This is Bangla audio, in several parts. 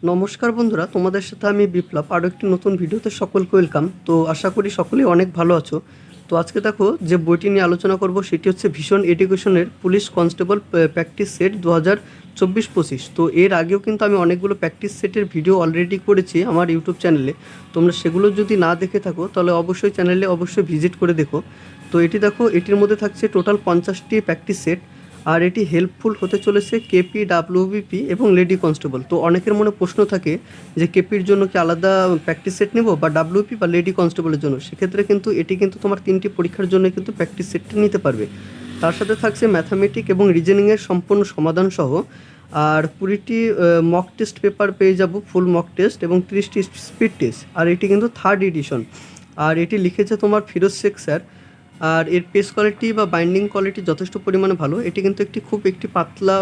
নমস্কার বন্ধুরা, তোমাদের সাথে আমি বিপ্লব। আরও একটি নতুন ভিডিওতে সকলকে ওয়েলকাম। তো আশা করি সকলেই অনেক ভালো আছো। তো আজকে দেখো যে বইটি নিয়ে আলোচনা করব সেটি হচ্ছে ভিশন এডুকেশনের পুলিশ কনস্টেবল প্র্যাকটিস সেট 2024-25। তো এর আগেও কিন্তু আমি অনেকগুলো প্র্যাকটিস সেটের ভিডিও অলরেডি করেছি আমার ইউটিউব চ্যানেলে। তোমরা সেগুলো যদি না দেখে থাকো তাহলে অবশ্যই চ্যানেলে অবশ্যই ভিজিট করে দেখো। তো এটি দেখো, এটির মধ্যে থাকছে টোটাল 50টি প্র্যাকটিস সেট, আর এটি হেল্পফুল হতে চলেছে কেপি, ডাব্লিউবিপি এবং লেডি কনস্টেবল। তো অনেকের মনে প্রশ্ন থাকে যে কেপির জন্য কি আলাদা প্র্যাকটিস সেট নেব বা ডাব্লিউপি বা লেডি কনস্টেবলের জন্য। সেক্ষেত্রে কিন্তু এটি কিন্তু তোমার 3টি পরীক্ষার জন্য কিন্তু প্র্যাকটিস সেটটা নিতে পারবে। তার সাথে থাকছে ম্যাথামেটিক এবং রিজনিংয়ের সম্পূর্ণ সমাধান সহ, আর 20টি মক টেস্ট পেপার পেয়ে যাব, ফুল মক টেস্ট, এবং 30টি স্পিড টেস্ট। আর এটি কিন্তু 3rd এডিশন, আর এটি লিখেছে তোমার ফিরোজ শেখ স্যার। আর এর পেজ কোয়ালিটি বা বাইন্ডিং কোয়ালিটি যথেষ্ট পরিমাণে ভালো। এটি কিন্তু একটি পাতলা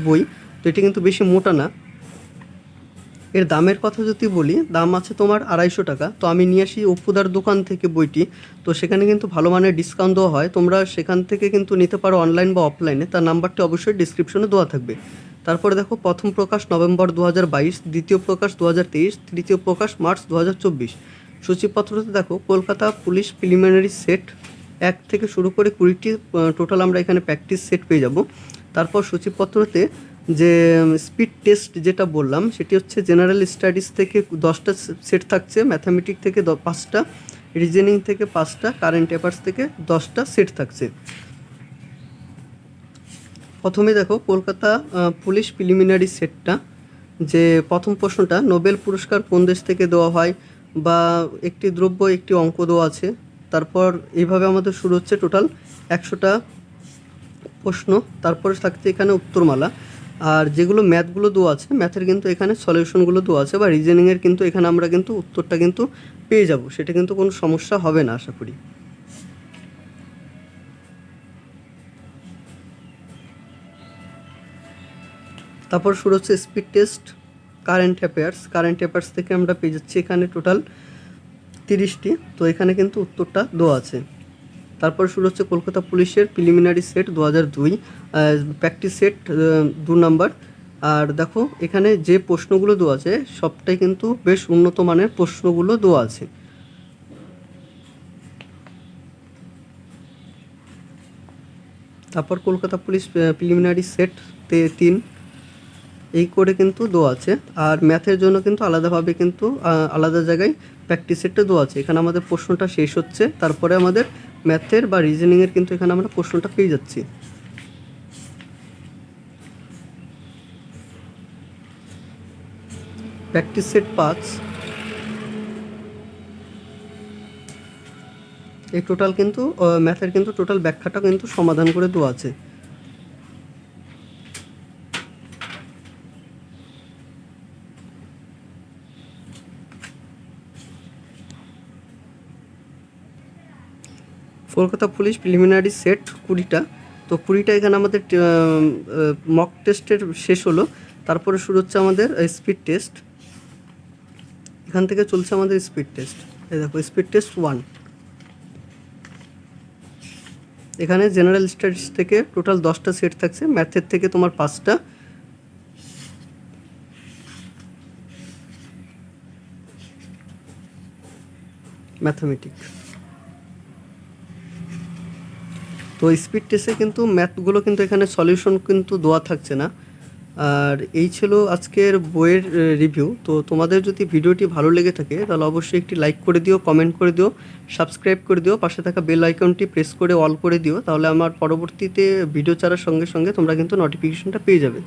বই, তো এটি কিন্তু বেশি মোটা না। এর দামের কথা যদি বলি, দাম আছে তোমার 250 টাকা। তো আমি নিয়ে আসি অপুদার দোকান থেকে বইটি, তো সেখানে কিন্তু ভালো মানের ডিসকাউন্ট দেওয়া হয়। তোমরা সেখান থেকে কিন্তু নিতে পারো অনলাইন বা অফলাইনে, তার নাম্বারটি অবশ্যই ডিসক্রিপশনে দেওয়া থাকবে। তারপরে দেখো, প্রথম প্রকাশ নভেম্বর 2022, দ্বিতীয় প্রকাশ 2023, তৃতীয় প্রকাশ মার্চ 2024। সূচিপত্রতে দেখো কলকাতা পুলিশ প্রিলিমিনারি সেট 1 থেকে শুরু করে 20টি টোটাল আমরা এখানে প্র্যাকটিস সেট পেয়ে যাব। তারপর সূচিপত্রতে যে স্পিড টেস্ট যেটা বললাম সেটি হচ্ছে জেনারেল স্টাডিজ থেকে 10টা সেট থাকছে, ম্যাথামেটিক থেকে 5টা, রিজনিং থেকে 5টা, কারেন্ট অ্যাফেয়ার্স থেকে 10টা সেট থাকছে। প্রথমে দেখো কলকাতা পুলিশ প্রিলিমিনারি সেটটা, যে প্রথম প্রশ্নটা, নোবেল পুরস্কার কোন দেশ থেকে দেওয়া হয়, বা একটি দ্রব্য একটি অঙ্ক দেওয়া আছে। তারপর এইভাবে আমাদের শুরু হচ্ছে টোটাল 100টা প্রশ্ন। তারপরে থাকছে এখানে উত্তরমালা, আর যেগুলো ম্যাথগুলো দেওয়া আছে, ম্যাথের কিন্তু এখানে সলিউশনগুলো দেওয়া আছে, বা রিজনিংয়ের কিন্তু এখানে আমরা কিন্তু উত্তরটা কিন্তু পেয়ে যাব, সেটা কিন্তু কোনো সমস্যা হবে না আশা করি। তারপর শুরু হচ্ছে স্পিড টেস্ট কারেন্ট অ্যাফেয়ার্স থেকে আমরা পেয়ে যাচ্ছি এখানে টোটাল 30টি। তো এখানে কিন্তু উত্তরটা দেওয়া আছে। তারপর শুরু হচ্ছে কলকাতা পুলিশের preliminary set 2002, practice set 2 number. আর দেখো এখানে যে প্রশ্নগুলো দেওয়া আছে সবটাই কিন্তু বেশ উন্নত মানের প্রশ্নগুলো দেওয়া আছে। তারপর কলকাতা পুলিশ প্রিলিমিনারি সেট 3, এই করে কিন্তু দেওয়া আছে। আর ম্যাথের জন্য কিন্তু আলাদাভাবে কিন্তু আলাদা জায়গায় প্র্যাকটিস সেটটা দেওয়া আছে। এখানে আমাদের প্রশ্নটা শেষ হচ্ছে, তারপরে আমাদের ম্যাথের বা রিজনিংয়ের কিন্তু এখানে আমরা প্রশ্নটা পেয়ে যাচ্ছি। প্র্যাকটিস সেট 5, এই টোটাল কিন্তু ম্যাথের কিন্তু টোটাল ব্যাখ্যাটা কিন্তু সমাধান করে দেওয়া আছে। কলকাতা পুলিশ প্রিলিমিনারি সেট 20টা, তো 20টা এখানে আমাদের মক টেস্টের শেষ হলো। তারপরে শুরু হচ্ছে আমাদের স্পিড টেস্ট, এখান থেকে চলছে আমাদের স্পিড টেস্ট। এই দেখো স্পিড টেস্ট 1, এখানে জেনারেল স্টাডিজ থেকে টোটাল 10টা সেট থাকছে, ম্যাথের থেকে তোমার 5টা, ম্যাথামেটিক। তো স্পিড টেস্টে কিন্তু ম্যাথগুলো কিন্তু এখানে সলিউশন কিন্তু দেওয়া থাকছে না। আর এই ছিল আজকের বইয়ের রিভিউ। তো তোমাদের যদি ভিডিওটি ভালো লেগে থাকে তাহলে অবশ্যই একটি লাইক করে দিও, কমেন্ট করে দিও, সাবস্ক্রাইব করে দিও, পাশে থাকা বেল আইকনটি প্রেস করে অল করে দিও, তাহলে আমার পরবর্তীতে ভিডিও ছাড়ার সঙ্গে সঙ্গে তোমরা কিন্তু নোটিফিকেশনটা পেয়ে যাবে।